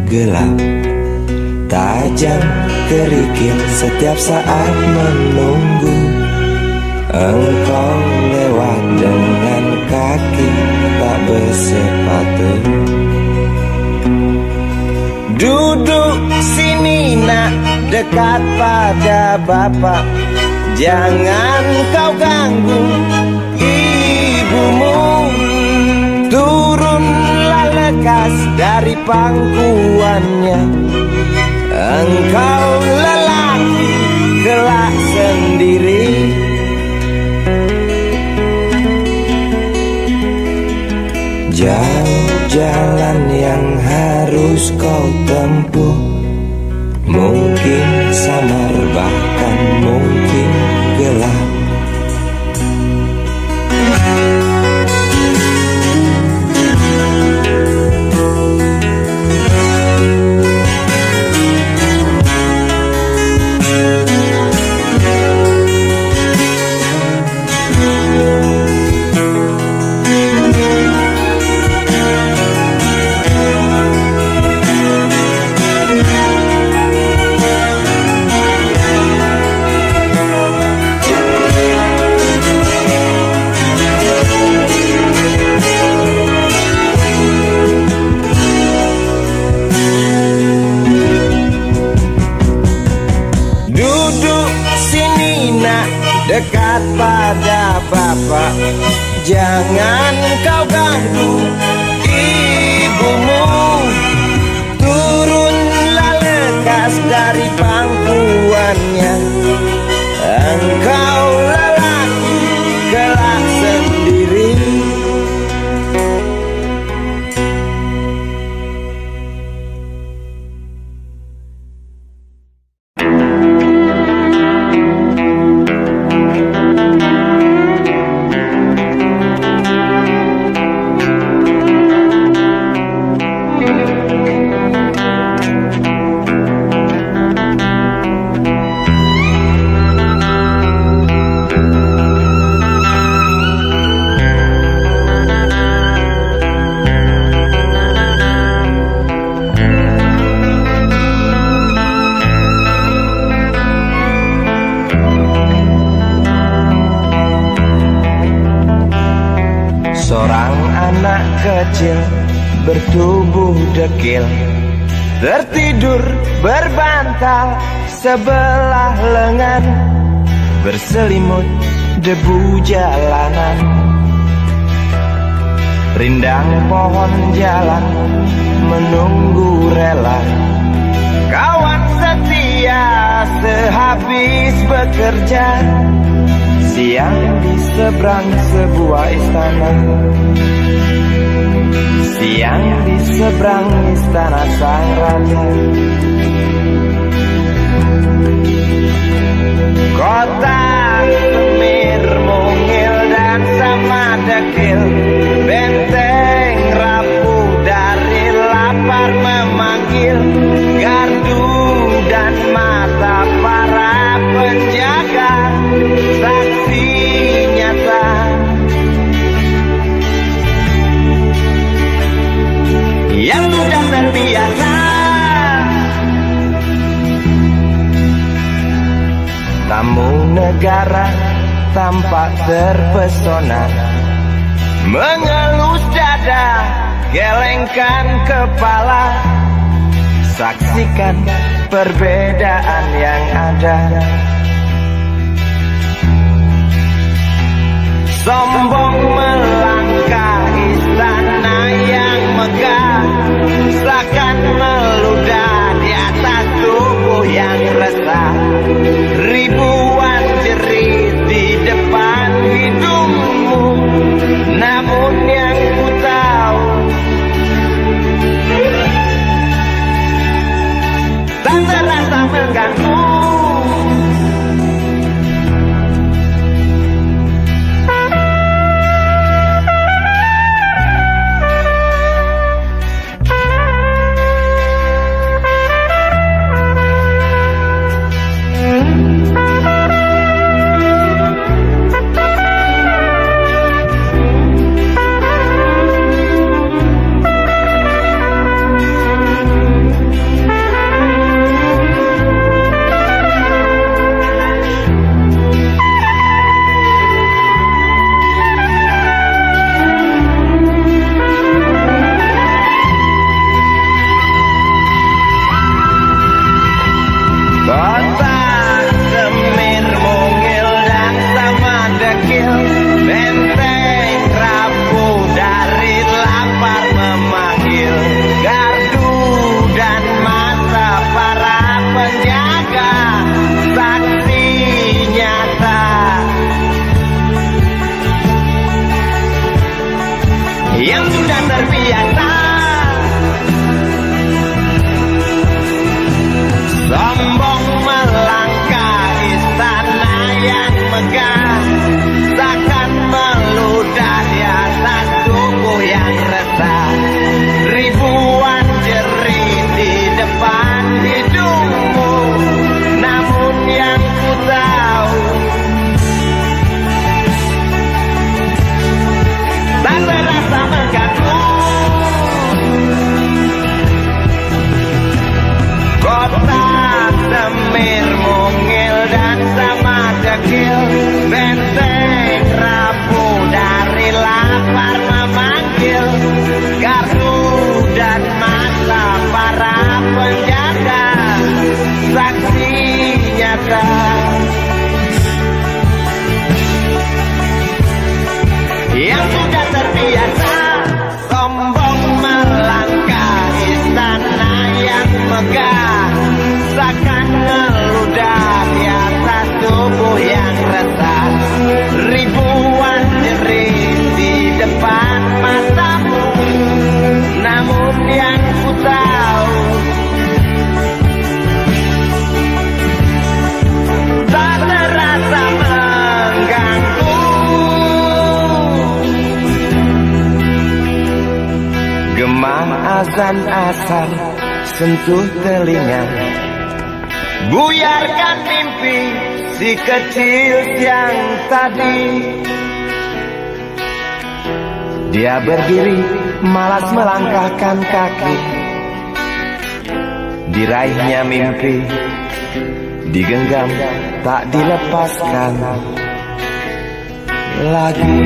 gelap, tajam kerikil setiap saat menunggu engkau lewat dengan kaki tak bersepatu. Duduk sini nak, dekat pada bapak, jangan kau ganggu ibumu. Turunlah lekas dari pangkuannya, engkau lelaki kelak sendiri. Jauh jalan yang harus kau tempuh, mungkin samar bahkan mungkin gelap. Dekat pada bapak, jangan kau ganggu ibumu. Turunlah lekas dari pangkuannya, engkau lelaki kelak sendiri. Seorang anak kecil bertubuh dekil, tertidur berbantal sebelah lengan, berselimut debu jalanan. Rindang pohon jalan menunggu rela, kawan setia sehabis bekerja. Siang di seberang sebuah istana, siang di seberang istana sang raja. Kota Semir mungil dan sama dekil, benteng rapuh dari lapar memanggil. Gardu dan mata para penjaga, saksi nyata. Yang sudah terbiasa, tamu negara tampak terpesona, mengelus dada, gelengkan kepala, saksikan perbedaan yang ada. Sombong melangkah istana yang megah, seakan meludah di atas tubuh yang resah. Ribuan jerit di depan hidungmu, namun yang ku tahu tak terasa mengganggu. azan asar sentuh telinga. Buyarkan mimpi si kecil yang tadi. Dia berdiri malas melangkahkan kaki. Diraihnya mimpi, digenggam tak dilepaskan lagi.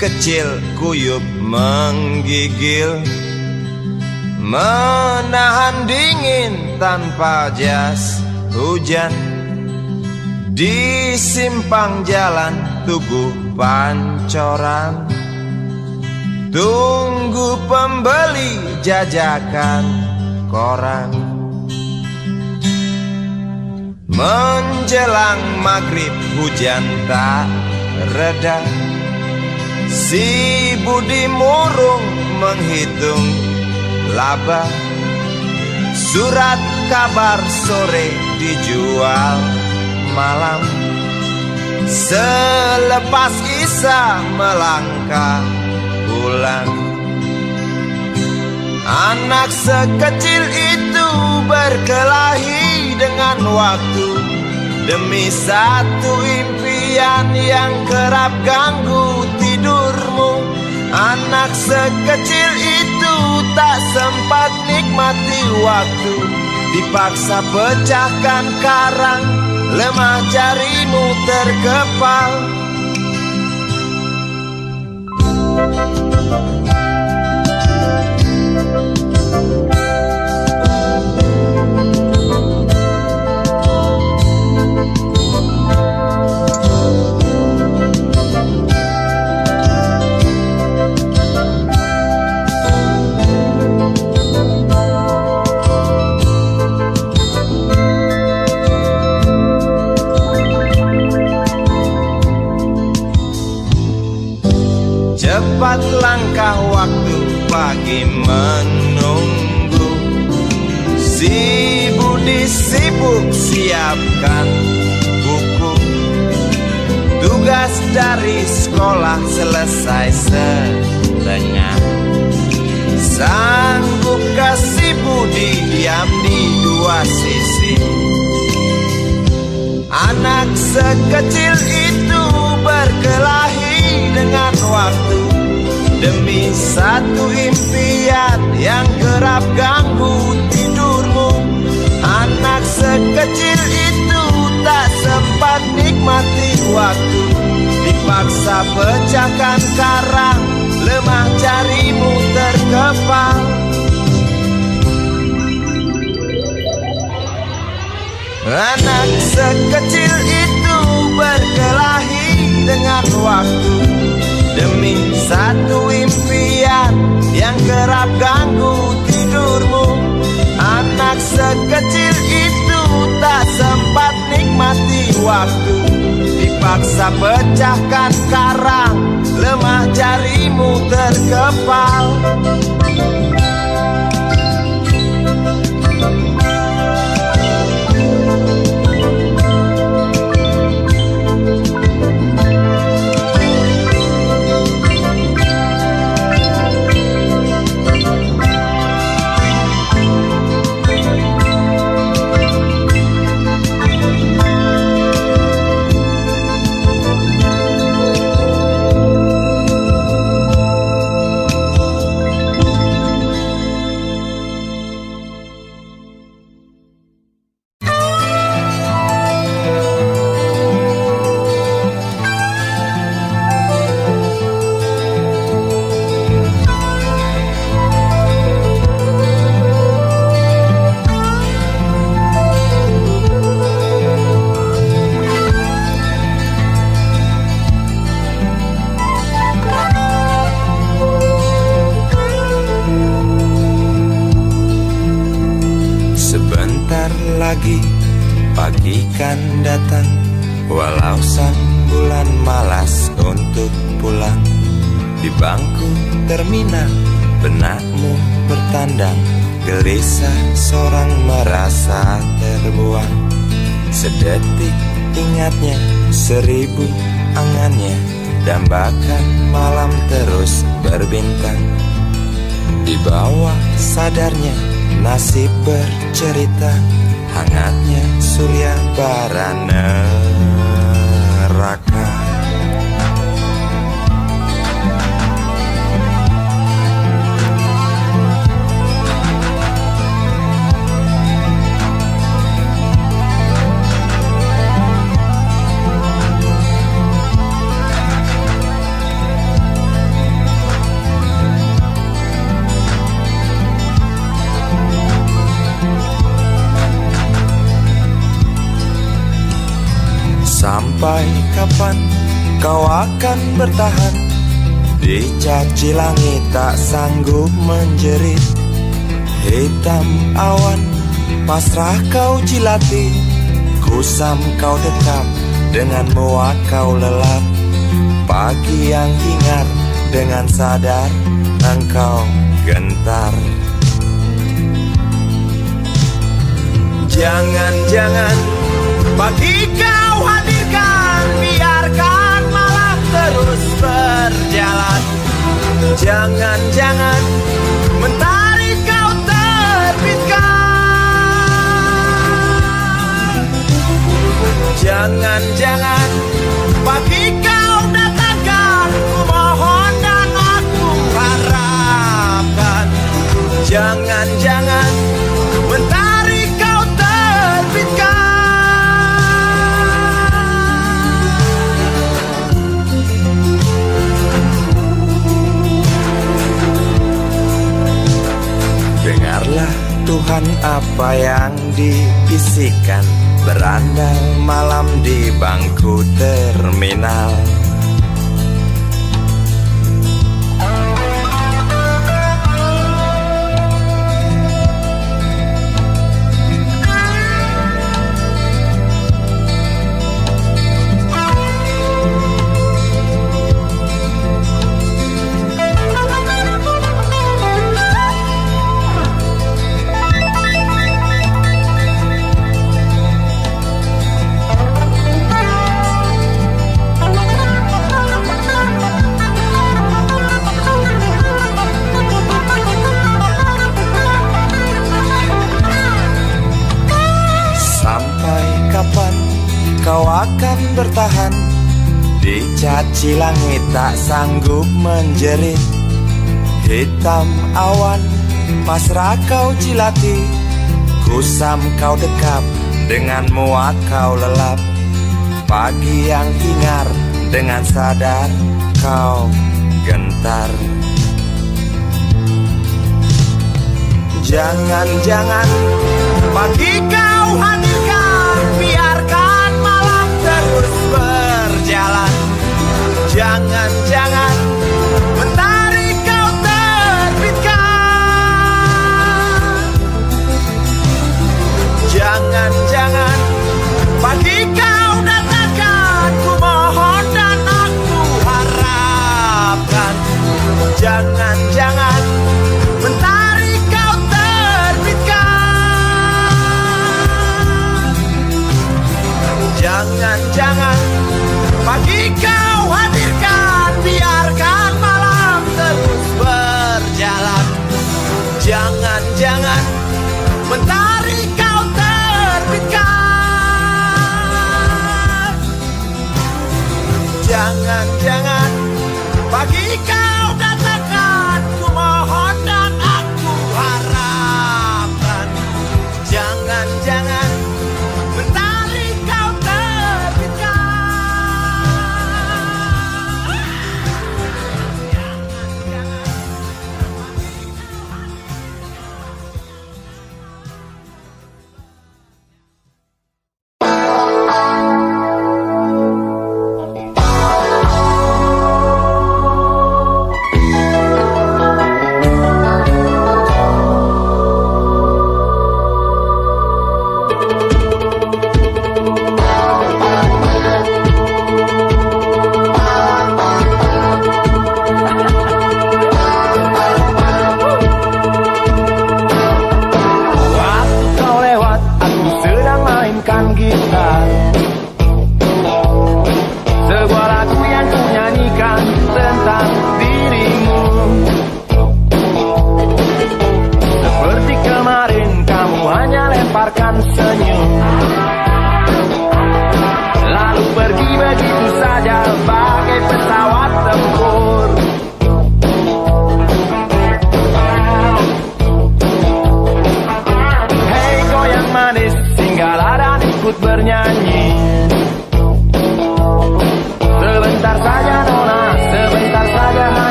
Kecil kuyup menggigil, menahan dingin tanpa jas hujan. Di simpang jalan Tugu Pancoran, tunggu pembeli jajakan koran. Menjelang maghrib hujan tak reda, si Budi murung menghitung laba. Surat kabar sore dijual malam. Selepas Isya melangkah pulang. Anak sekecil itu berkelahi dengan waktu demi satu impian yang kerap ganggu tidurmu. Anak sekecil itu tak sempat nikmati waktu, dipaksa pecahkan karang, lemah jarimu terkepal. Cepat langkah waktu, pagi menunggu. Si Budi sibuk siapkan buku. Tugas dari sekolah selesai setengah. Sanggupkah si Budi diam di dua sisi? Anak sekecil itu berkelahi dengan waktu demi satu impian yang kerap ganggu tidurmu. Anak sekecil itu tak sempat nikmati waktu, dipaksa pecahkan karang, lemah jarimu terkepal. Anak sekecil itu berkelahi dengan waktu demi satu impian yang kerap ganggu tidurmu. Anak sekecil itu tak sempat nikmati waktu, dipaksa pecahkan karang, lemah jarimu terkepal. pagi, pagi kan datang, walau sang bulan malas untuk pulang. Di bangku terminal, benakmu bertandang, gelisah seorang merasa terbuang. Sedetik ingatnya, 1000 angannya, dambakan malam terus berbintang. Di bawah sadarnya nasib bercerita, hangatnya surya bara neraka. Sampai kapan kau akan bertahan? Dicaci langit tak sanggup menjerit. Hitam awan pasrah kau jilati, kusam kau dekap, dengan muak kau lelap. Pagi yang hingar, dengan sadar engkau gentar. Jangan-jangan pagi kau hadirkan, biarkan malam terus berjalan. Jangan-jangan mentari kau terbitkan. Jangan-jangan pagi kau datangkan, ku mohon dan aku harapkan. Jangan-jangan mentari kau terbitkan. Dengarlah Tuhan apa yang dibisikkan, berandal malam di bangku terminal. Kau akan bertahan, dicaci langit tak sanggup menjerit. Hitam awan pasrah kau jilati, kusam kau dekap, dengan muak kau lelap. Pagi yang hingar, dengan sadar kau gentar. Jangan-jangan pagi kau hadirkan, biarkan malam terus berjalan. Jangan-jangan mentari kau terbitkan. Jangan-jangan pagi kau datangkan, ku mohon dan aku harapkan. Jangan-jangan mentari kau terbitkan. Jangan-jangan pagi kau hadirkan, biarkan malam terus berjalan. Jangan-jangan mentari kau terbitkan. Jangan-jangan pagi kau datangkan, ku mohon dan aku harapkan. Jangan-jangan mentari kau terbitkan.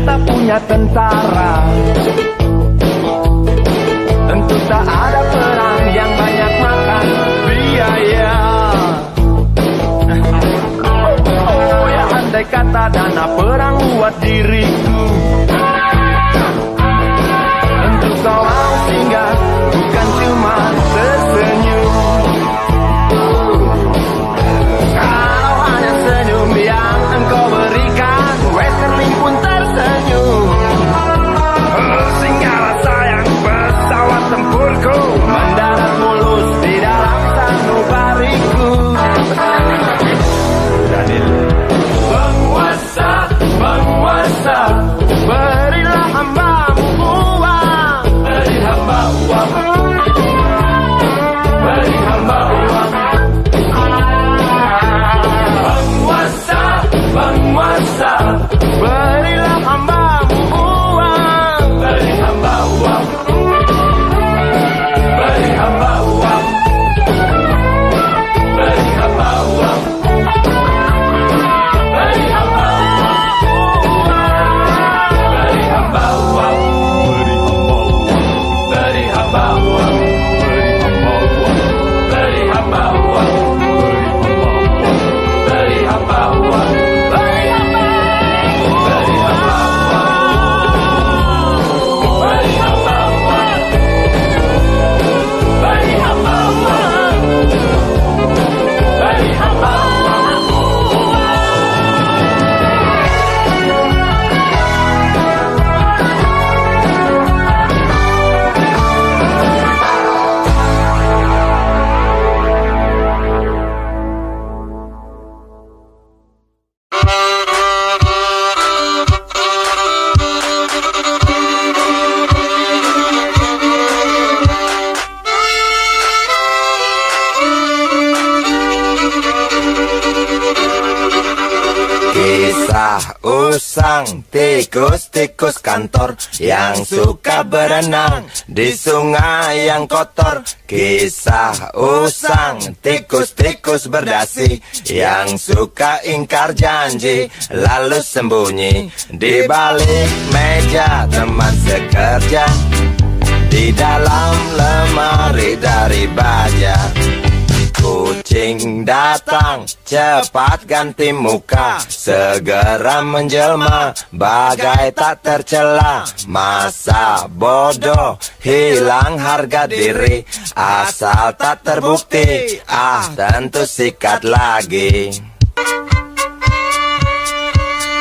tak punya tentara. Tentu tak ada perang yang banyak makan biaya. Oh ya, andai kata dana perang buat diriku, tentu kau mau singgah, bukan cuma tersenyum. Kalau hanya senyum yang engkau berikan, Westerling pun tersenyum. Singgahlah sayang, pesawat tempurku mendarat mulus di dalam sanubariku. Penguasa, penguasa, berilah hambamu uang, beri hamba uang, beri hamba uang. Penguasa, penguasa, berilah hambamu uang, beri hamba uang, beri hamba uang, beri hamba uang, beri hamba uang, beri hamba uang, beri hamba uang, beri hamba uang, beri hamba usang tikus-tikus kantor yang suka berenang di sungai yang kotor. Kisah usang tikus-tikus berdasi yang suka ingkar janji lalu sembunyi di balik meja teman sekerja, di dalam lemari dari baja. Kucing datang, cepat ganti muka, segera menjelma, bagai tak tercela. Masa bodoh, hilang harga diri, asal tak terbukti, tentu sikat lagi.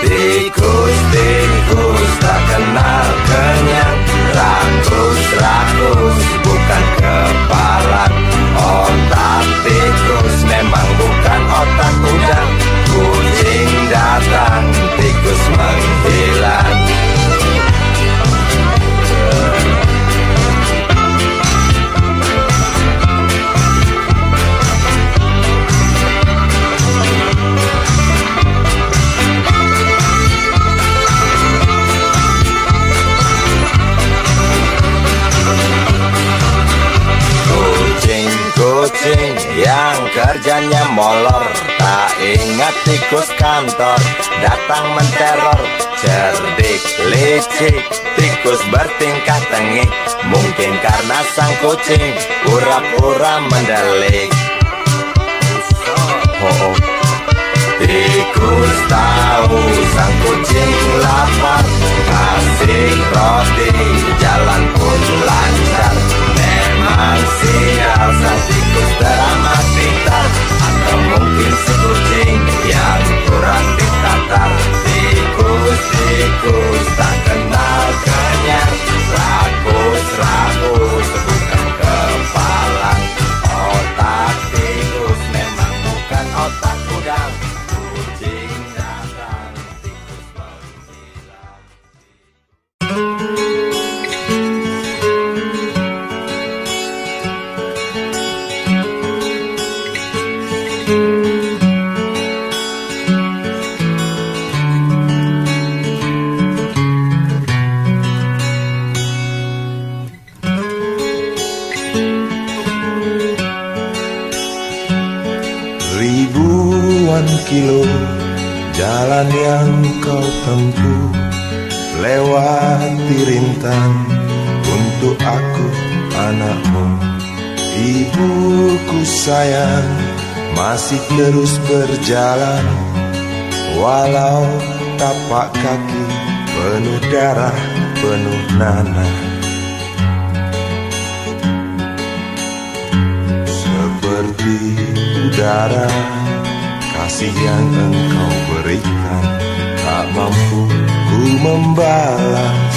Tikus-tikus tak kenal kenyang, rakus-rakus bukan kepala. Otak tikus memang bukan otak udang. Kucing datang, tikus menghilang. Kucing yang kerjanya molor, tak ingat tikus kantor, datang menteror. Cerdik, licik, tikus bertingkah tengik, mungkin karena sang kucing pura-pura mendelik. Tikus tahu sang kucing lapar, kasih roti, jalan pun lancar. Memang sial sang tikus teramat pintar, atau mungkin si kucing yang kurang ditatar. Tikus-tikus tak kenal kenyang, rakus-rakus bukan kepala. Otak tikus memang bukan otak udang. Kucing datang, tikus menghilang. Ribuan kilo jalan yang kau tempuh, lewati rintang untuk aku anakmu. Ibuku sayang masih terus berjalan, walau tapak kaki penuh darah, penuh nanah. Seperti udara, kasih yang engkau berikan tak mampu ku membalas.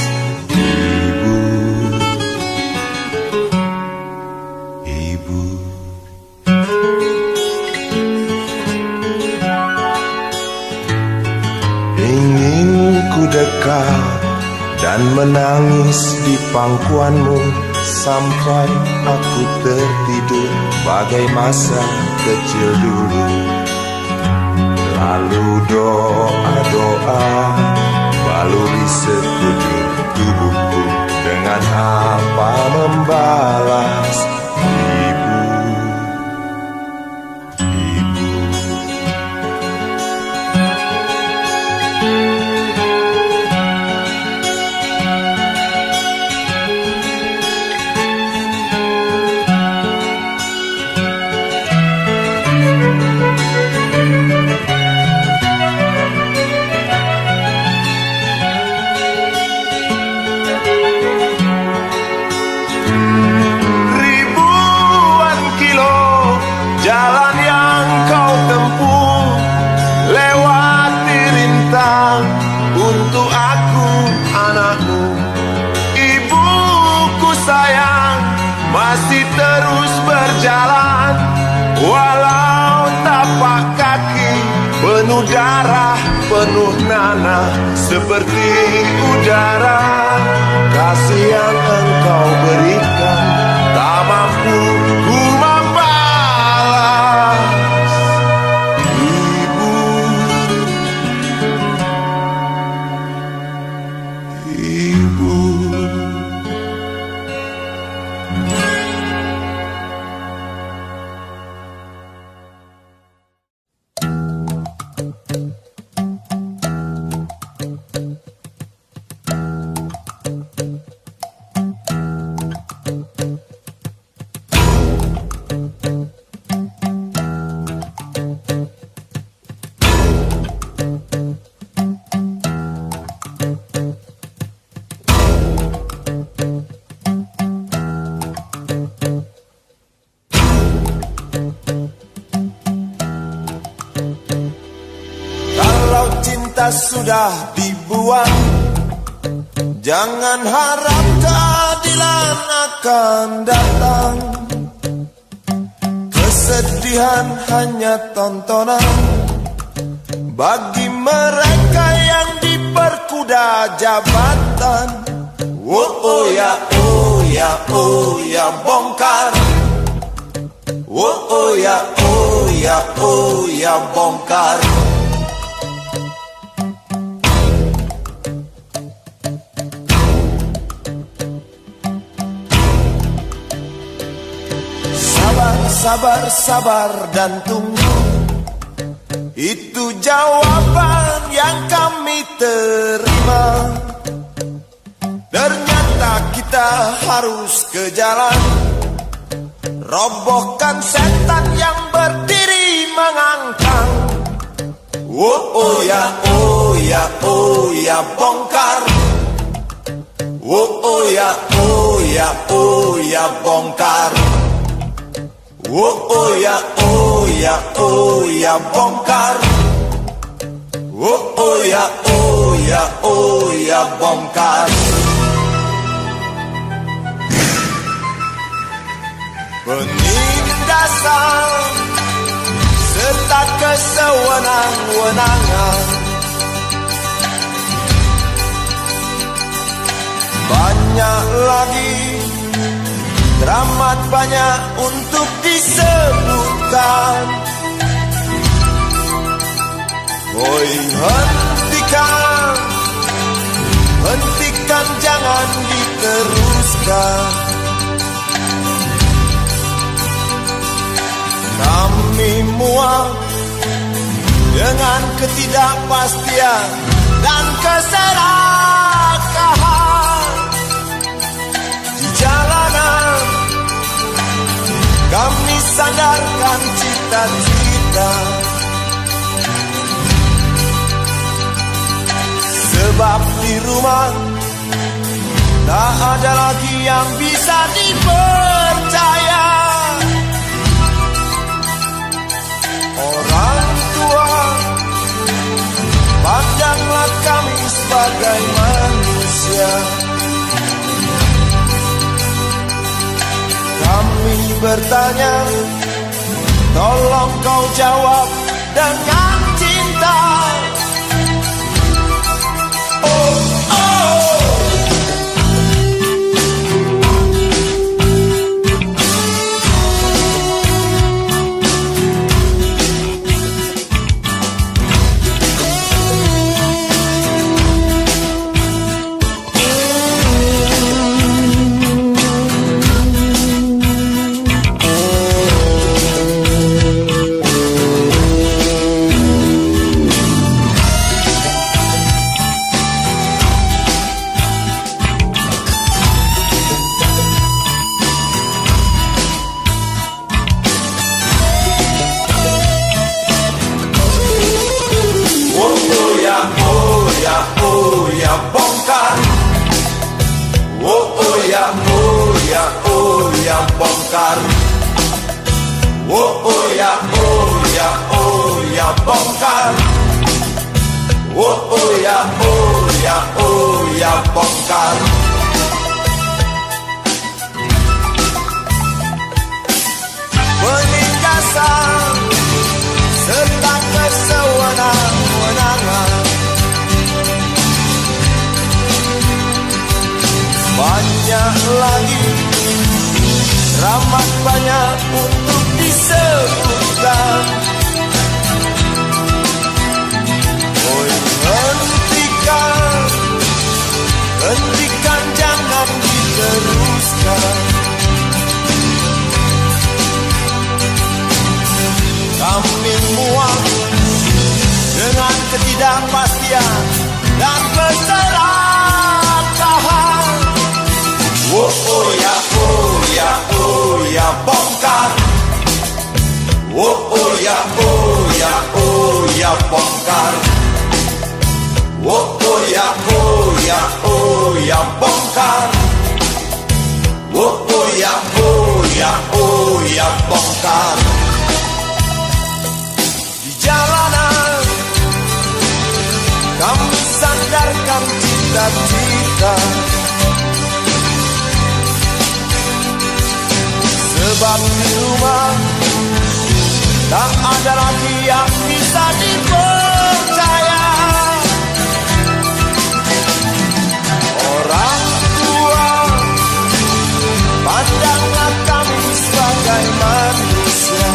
Ibu, ingin ku dekat dan menangis di pangkuanmu sampai aku tertidur bagai masa kecil dulu. Lalu doa-doa baluri sekujur tubuhku, dengan apa membalas. Ibu, ibu. Jalan yang kau tempuh, lewati rintang untuk aku anakmu. Ibuku sayang masih terus berjalan, walau tapak kaki penuh darah, penuh nanah. Seperti udara, kasih yang engkau berikan tak mampu ku sudah dibuang, jangan harap keadilan akan datang. Kesedihan hanya tontonan bagi mereka yang diperkuda jabatan. Oh ya, oh ya, oh ya, bongkar. Oh ya, oh ya, oh ya, bongkar. Sabar, sabar dan tunggu, itu jawaban yang kami terima. Ternyata kita harus ke jalan, robohkan setan yang berdiri mengangkang. Oh ya, oh ya, oh ya, bongkar. Oh ya, oh ya, oh ya, bongkar. Oh ya, oh ya, oh ya, bongkar. Oh ya, oh ya, oh ya, bongkar. Penindasan serta kesewenang-wenangan, banyak lagi, teramat banyak untuk disebutkan. Oi, hentikan, hentikan, jangan diteruskan. Kami muak dengan ketidakpastian dan keserakahan. Di jalanan kami sandarkan cita-cita, sebab di rumah tak ada lagi yang bisa dipercaya. Orang tua, pandanglah kami sebagai manusia. Kami bertanya, tolong kau jawab dengan cinta. Oh, oh. Bongkar. Oh oh ya bongkar. Oh oh ya bongkar. Oh oh ya bongkar. Penindasan serta kesewenang-wenangan, banyak lagi, teramat banyak untuk disebutkan. Oh, hentikan, jangan diteruskan. Kami muak dengan ketidakpastian dan keserakahan. Oh oh ya bongkar. Oh oh ya bongkar. Oh oh ya bongkar. Oh oh ya bongkar. Di jalanan kami sandarkan cita-cita, sebab di rumah tak ada lagi yang bisa dipercaya. Orang tua, pandanglah kami sebagai manusia.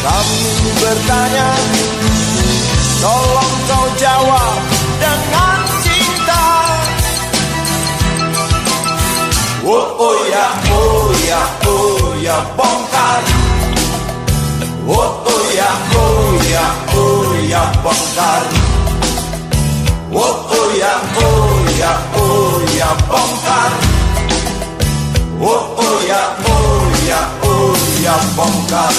Kami bertanya, tolong kau jawab dengan cinta. Oh oh ya bongkar. Oh oh ya bongkar. Oh oh ya bongkar. Oh oh ya bongkar.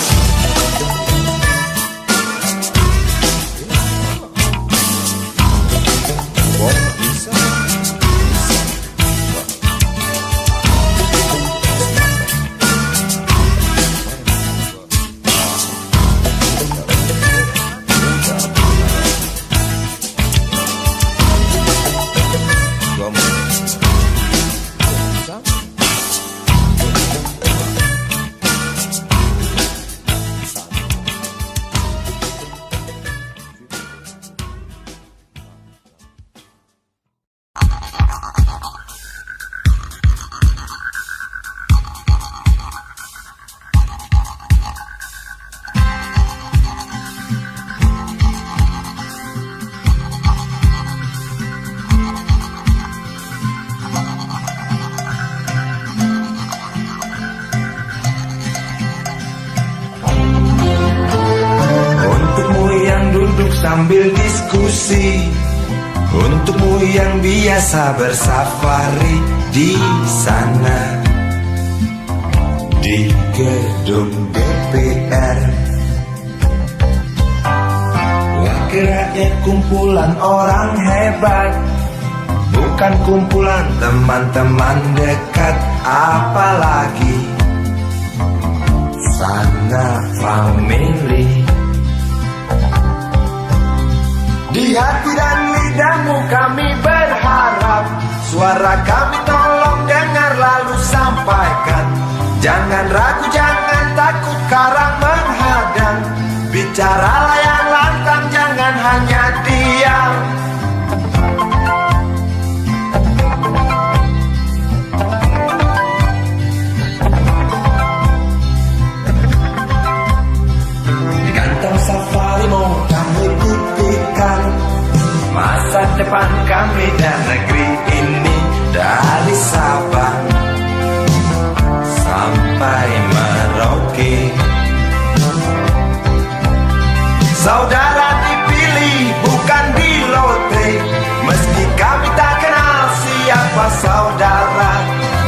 sambil diskusi. Untukmu yang biasa bersafari di sana, di gedung DPR. Wakil rakyat kumpulan orang hebat, bukan kumpulan teman-teman dekat. Apalagi sana family. Di hati dan lidahmu kami berharap, suara kami tolong dengar lalu sampaikan. Jangan ragu, jangan takut karang menghadang. Bicaralah yang lantang, jangan hanya diam. Kantong safarimu kami titipkan, masa depan kami dan negeri ini. Dari Sabang sampai Merauke, saudara dipilih bukan di lotre. Meski kami tak kenal siapa saudara,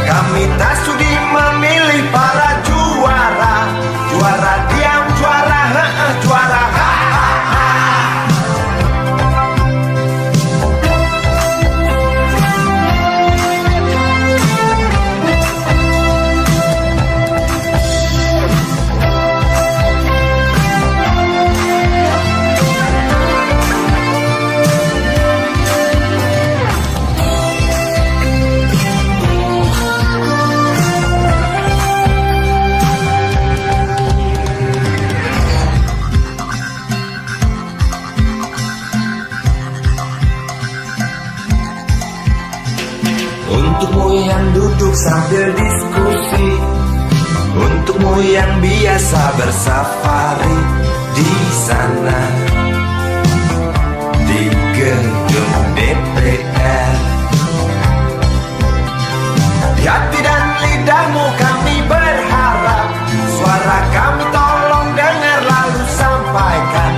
kami tak sudi memilih para juara. Juara diam, juara juara ha. Untukmu yang duduk sambil diskusi, untukmu yang biasa bersafari di sana, di gedung DPR. Di hati dan lidahmu kami berharap, suara kami tolong dengar lalu sampaikan.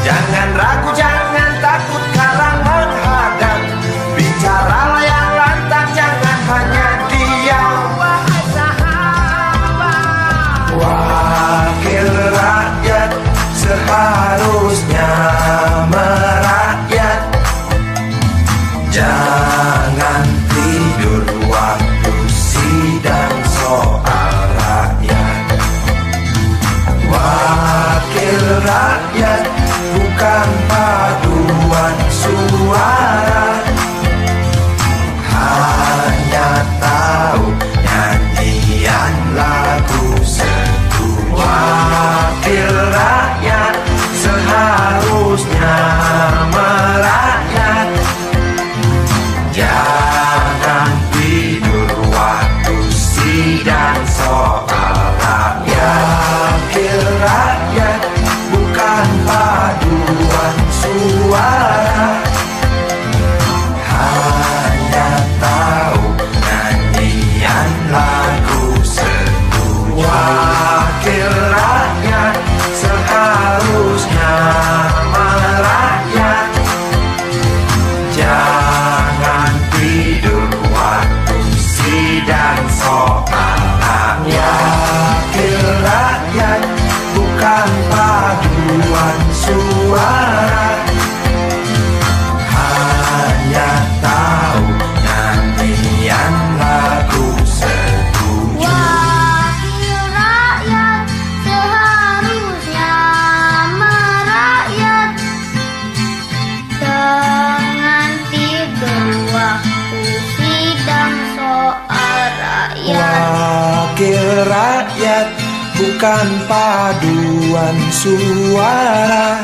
Jangan ragu, jangan takut karang menghadang. Bicaralah yang lantang, jangan hanya diam. Wahai sahabat, wakil rakyat seharusnya merakyat. Jangan tidur waktu sidang soal rakyat. Wakil rakyat bukan paduan suara, hanya tahu nyanyian lagu seduh. Wakil rakyat seharusnya merakyat. Jangan tidur waktu sidang soal rakyat. Wakil rakyat bukan paduan suara, hanya tahu nyanyian lagu seduh. Wakil rakyat seharusnya merakyat. Jangan tidur waktu sidang soal rakyat. Wakil rakyat bukan paduan suara, hanya tahu nyanyian lagu seduh. Wakil rakyat seharusnya merakyat. Jangan tidur waktu sidang soal rakyat. Wakil rakyat bukan paduan suara,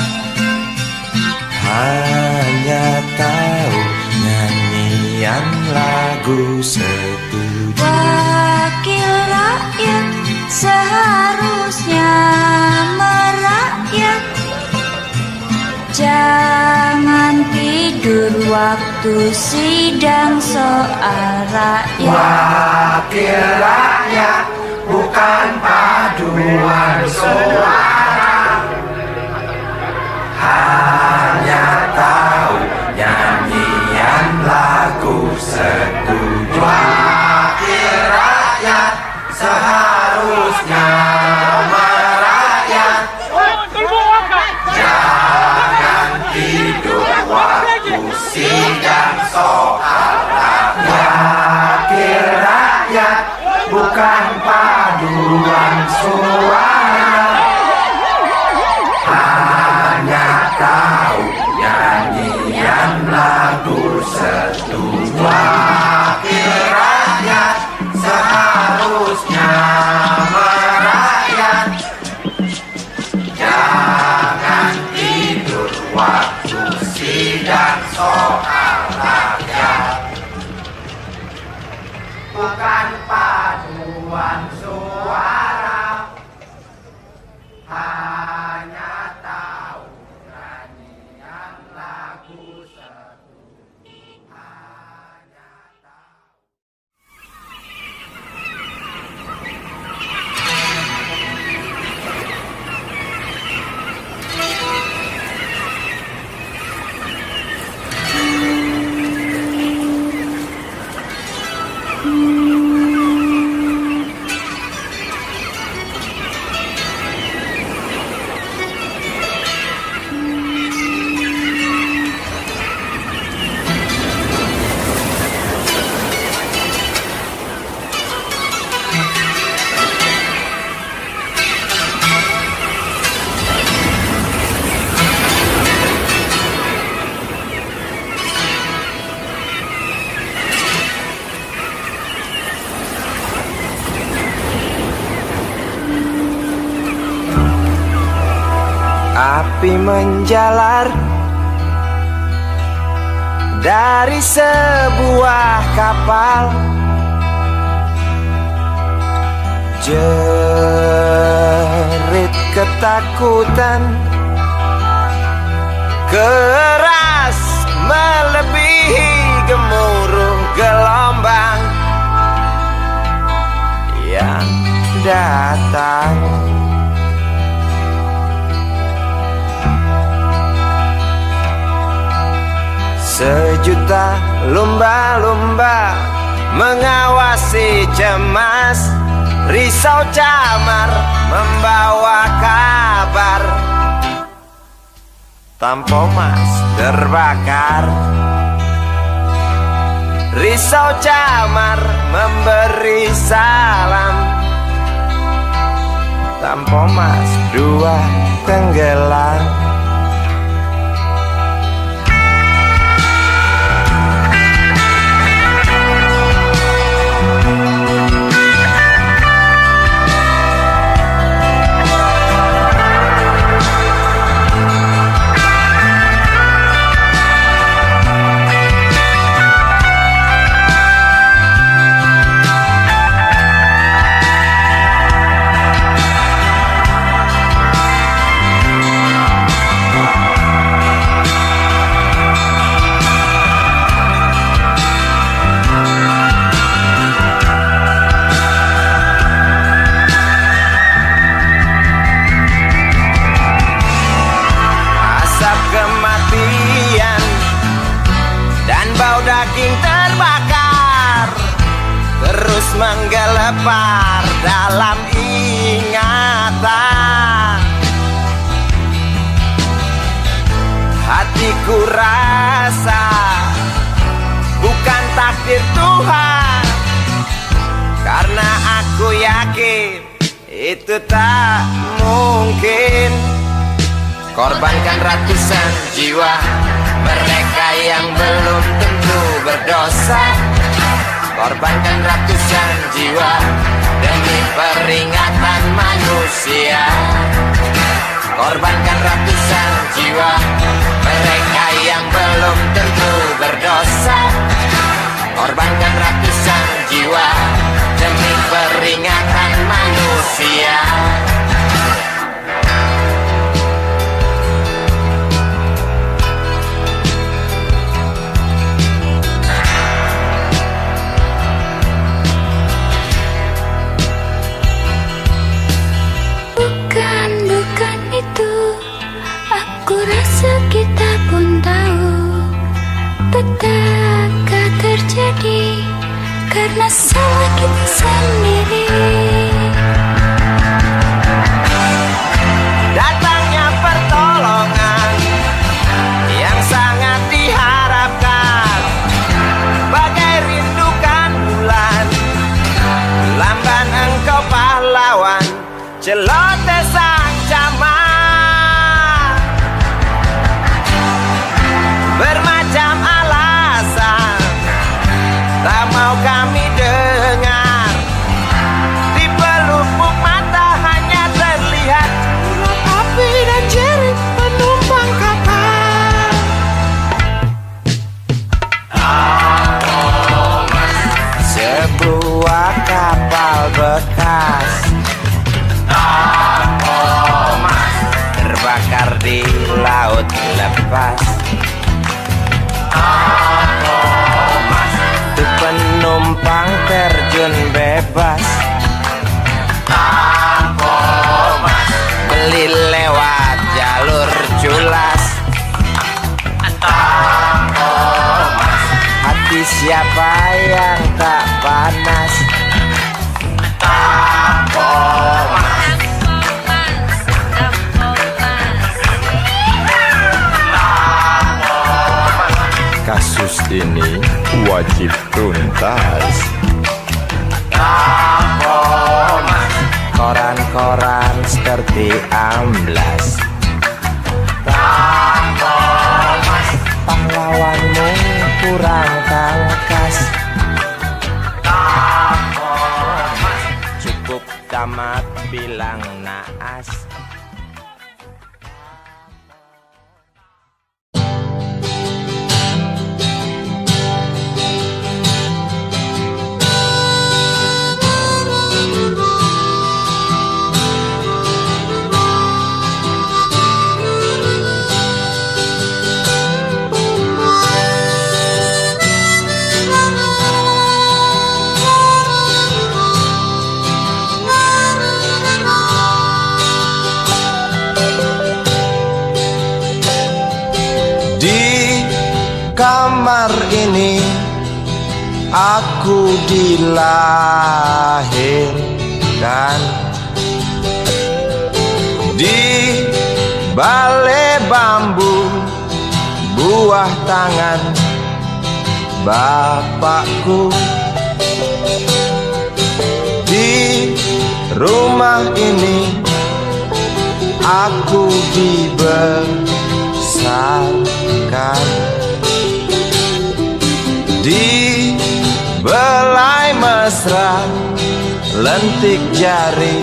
hanya tahu nyanyian lagu setuju. Wakil rakyat seharusnya merakyat. Jangan tidur waktu sidang soal rakyat. Wakil rakyat bukan paduan suara, hanya seharusnya merakyat. Jangan tidur waktu sidang soal Wakil rakyat bukan paduan suara, hanya tahu nyanyian lagu setuju. wakil rakyat seharusnya merakyat. Jangan tidur waktu sidang soal rakyat. Bukan paduan suara, hanya tahu nyanyian lagu setuju. Hanya tahu. Api menjalar dari sebuah kapal, jerit ketakutan keras melebihi gemuruh gelombang yang datang. Sejuta lumba-lumba mengawasi cemas, risau camar membawa kabar. Tampomas terbakar, risau camar memberi salam. Tampomas dua tenggelam. Kematian dan bau daging terbakar terus menggelepar dalam ingatan. Hatiku rasa bukan takdir Tuhan, karena aku yakin itu tak mungkin. Korbankan ratusan jiwa mereka yang belum tentu berdosa. Korbankan ratusan jiwa demi peringatan manusia. Korbankan ratusan jiwa mereka yang belum tentu berdosa. Korbankan ratusan jiwa demi peringatan manusia. Bukan itu, aku rasa kita pun tahu petaka terjadi karena salah kita sendiri. mau kami dengar. Di pelupuk mata hanya terlihat api dan jerit penumpang kapal. Sebuah kapal bekas terbakar di laut lepas. Tuh penumpang terjun bebas. Beli lewat jalur culas. Hati siapa yang tak panas? Kasus ini wajib tuntas. Koran-koran seperti amblas. Pahlawanmu kurang tangkas. Cukup tamat bilang naas. Kamar ini aku dilahirkan. Di balai bambu buah tangan bapakku. Di rumah ini aku dibesarkan. Di belai mesra lentik jari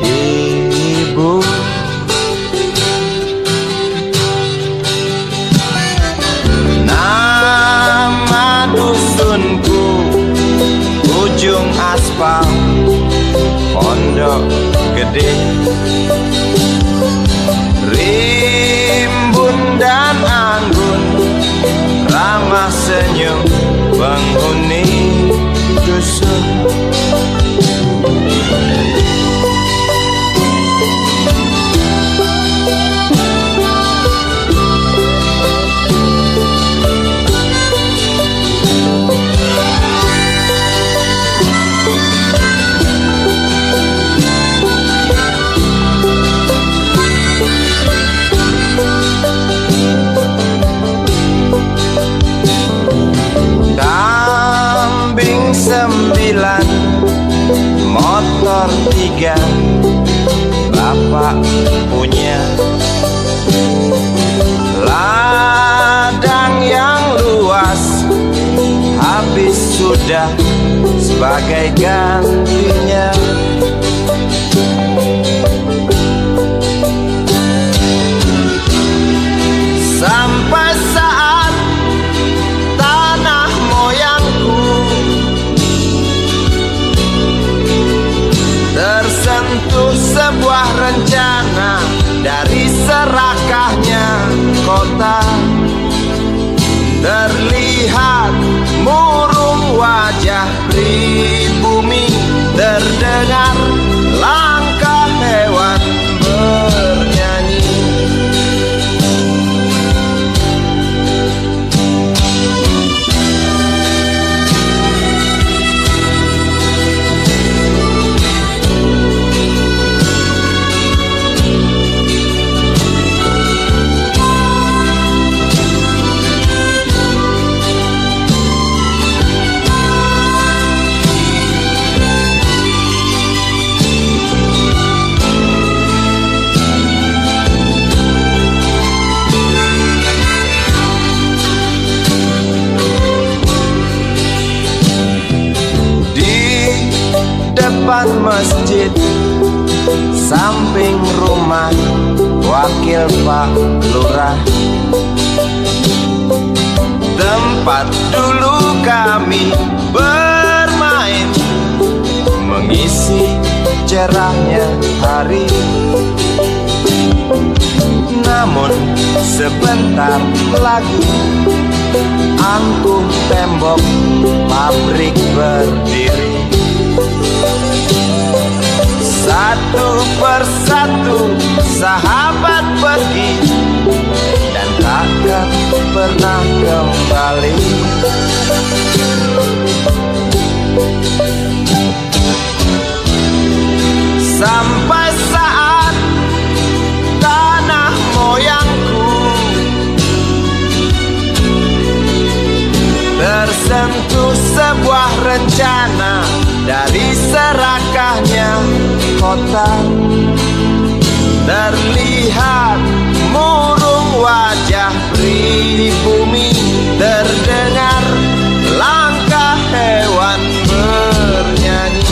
ibu. Nama dusunku ujung aspal Pondok Gede. Rimbun dan anggun ramah senyum penghuni dusun. Kambing 9, motor 3, bapak punya. Ladang yang luas habis sudah sebagai gantinya. Sampai saat tanah moyangku tersentuh sebuah rencana dari serakahnya kota. Terlihat murung wajah pribumi, terdengar langkah hewan bernyanyi. depan masjid, samping rumah wakil Pak Lurah. Tempat dulu kami bermain, mengisi cerahnya hari. Namun sebentar lagi angkuh tembok pabrik berdiri. Satu persatu sahabat pergi dan takkan pernah kembali. Sampai saat tanah moyangku tersentuh sebuah rencana dari serakahnya kota. Terlihat murung wajah pribumi, terdengar langkah hewan bernyanyi.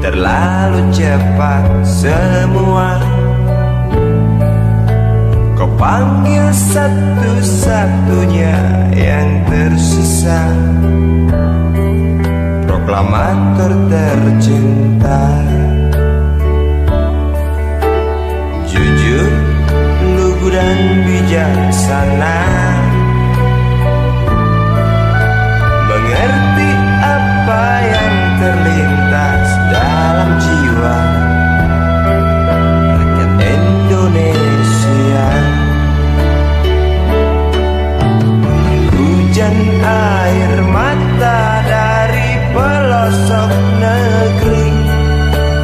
Terlalu cepat semua, kau panggil satu-satunya yang tersisa, proklamator tercinta. Jujur, lugu dan bijaksana, mengerti apa yang terlintas dalam jiwa rakyat Indonesia. Hujan air mata dari pelosok negeri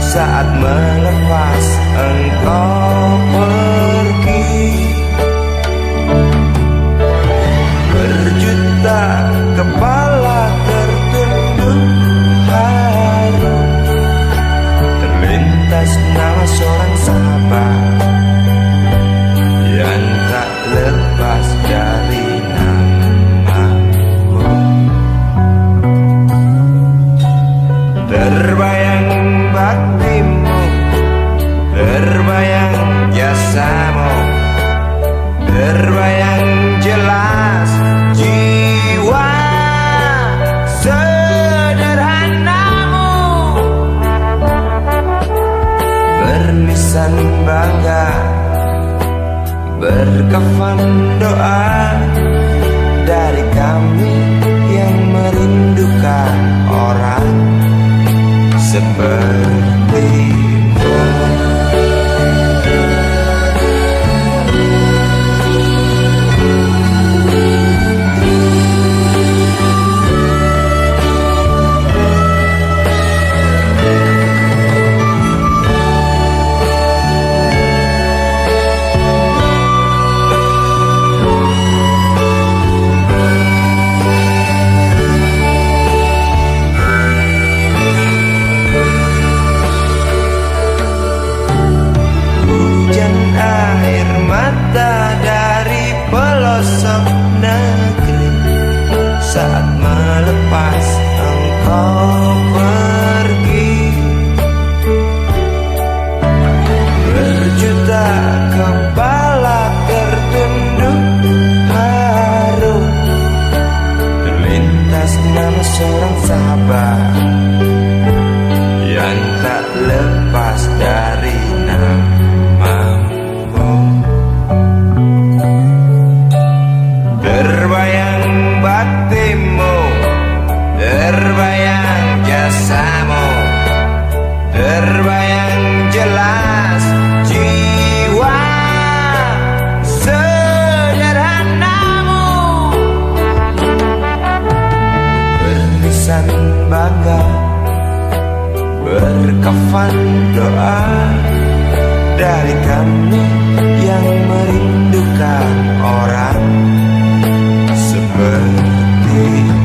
saat melepas engkau pergi. Berjuta kepala tertunduk haru, terlintas nama seorang sahabat yang tak lepas dari namamu. Terbayang baktimu, terbayang jasamu, terbayang jelas jiwa sederhanamu, berlisan bangga, berkafan doa dari kami yang merindukan orang sepertimu. doa dari kami yang merindukan orang sepertimu.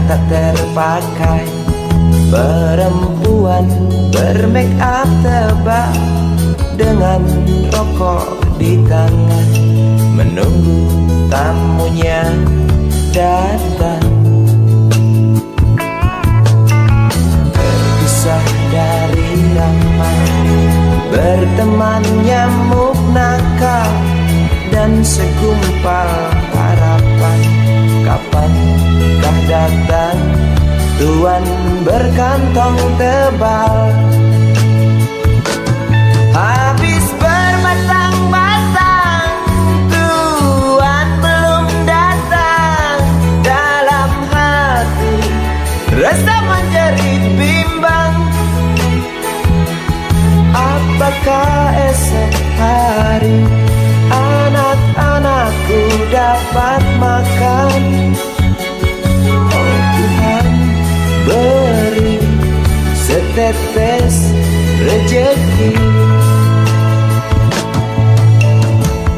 Tak terpakai, perempuan bermake up tebal dengan rokok di tangan, menunggu tamunya datang. Terpisah dari ramai, berteman nyamuk nakal dan segumpal harapan. Kapankah datang tuan berkantong tebal? Habis bermasang-masang, tuan belum datang. Dalam hati rasa menjerit bimbang, apakah esok hari anak-anakku dapat makan? Oh Tuhan, beri setetes rejeki.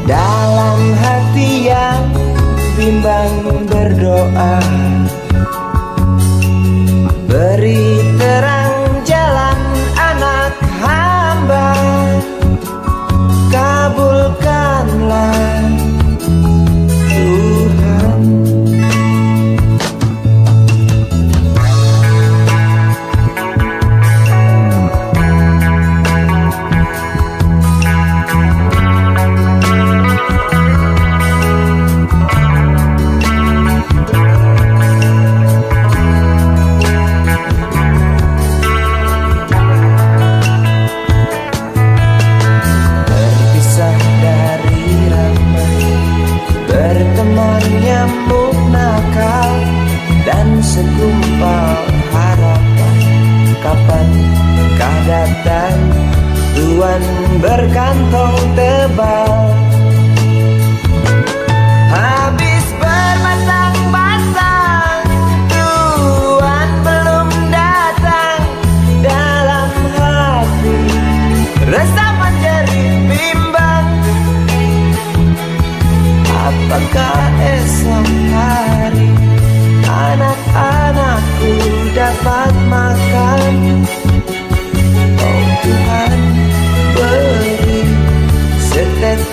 Dalam hati yang bimbang berdoa, beri terang jalan anak hamba, kabulkanlah Tuhan. Nyamuk nakal dan segumpal harapan, kapankah datang tuan berkantong tebal? Habis bermasang-masang, tuan belum datang. Dalam hati rasa menjerit bimbang, apakah esok hari anak-anakku dapat makan? Oh Tuhan, beri setetes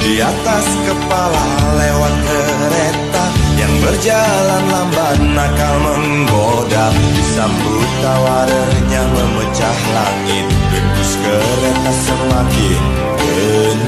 Di atas kepala lewat kereta yang berjalan lambat nakal menggoda. Disambut tawarnya memecah langit, dembus kereta semakin kening.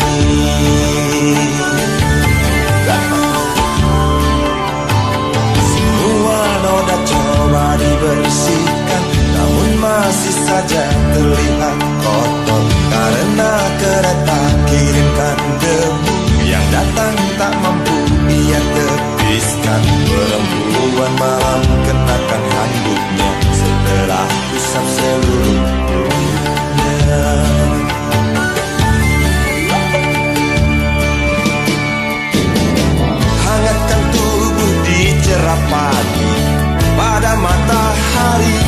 Semua noda coba dibersihkan, namun masih saja terlihat kotor karena kereta kirimkan debu yang datang tak mampu ia tepiskan. Perempuan malam kenakan handuknya setelah usap seluruh tubuhnya. Hangatkan tubuh di cerah pagi pada matahari,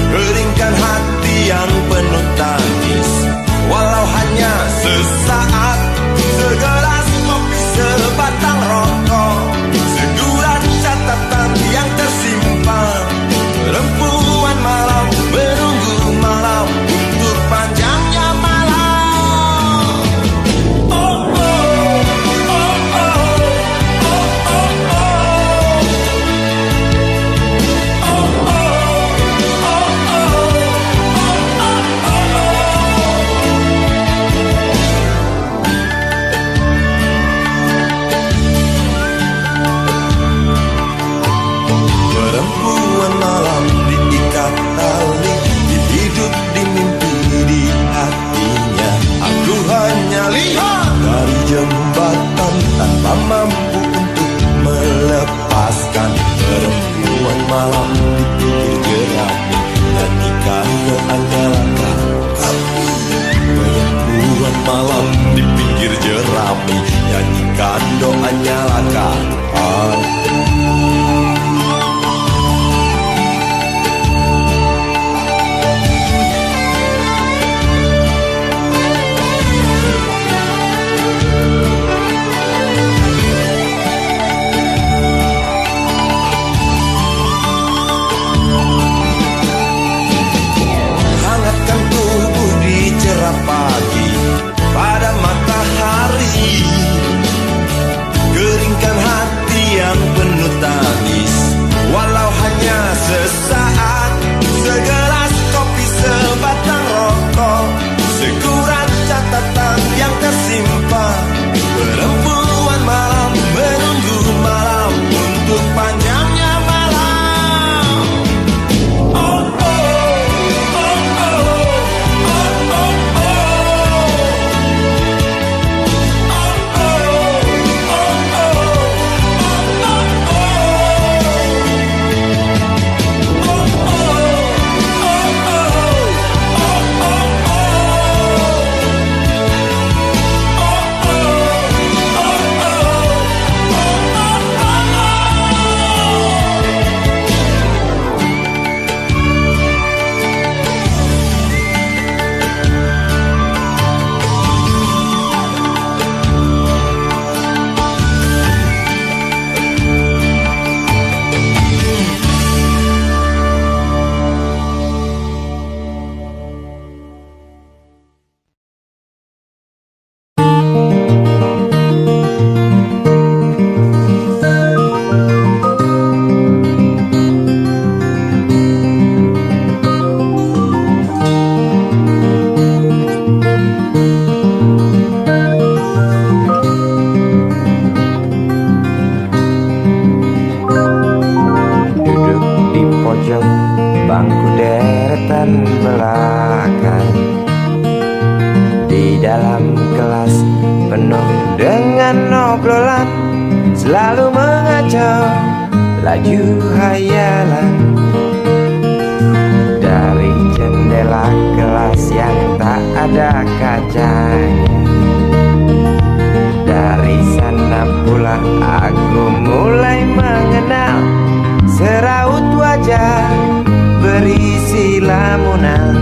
keringkan hati yang penuh tangis walau hanya sesaat. Segelas kopi, sebatang rokok, seguran catatan yang tersimpan. Perempuan malam menunggu malam untuk panjangnya malam. Oh, oh, oh, oh, oh, oh, perempuan malam diikat tali, hidup di mimpi di hatinya. Aku hanya lihat dari jembatan tanpa mampu untuk melepaskan. Perempuan malam di pinggir jerami, nyanyikan doanya laka. Perempuan malam di pinggir jerami, nyanyikan doanya laka. Hangatkan tubuh di cerah pagi pada matahari, keringkan hati yang penuh tangis walau hanya sesaat. Segelas kopi, sebatang rokok, seguran catatan yang tersimpan. Perempuan malam menunggu malam untuk panjangnya malam. Oh, oh, oh, oh, oh, oh, bangku deretan belakang. Di dalam kelas penuh dengan obrolan, selalu mengacau laju hayalan. Dari jendela kelas yang tak ada kacanya, dari sana pula aku mulai mengenal seraut wajah berisi lamunan.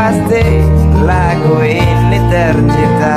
pasti lagu ini tercipta.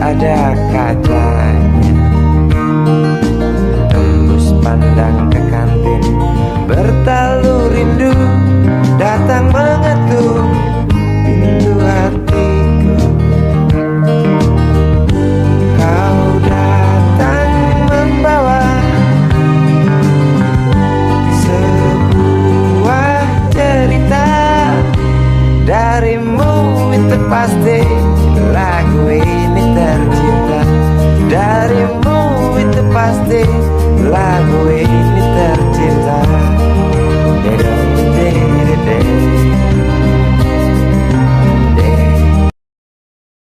Ada kacanya, tembus pandang ke kantin, bertalu rindu datang mengetuk pintu hatiku. Kau datang membawa sebuah cerita, darimu itu pasti lagu ini tercipta. Darimu itu pasti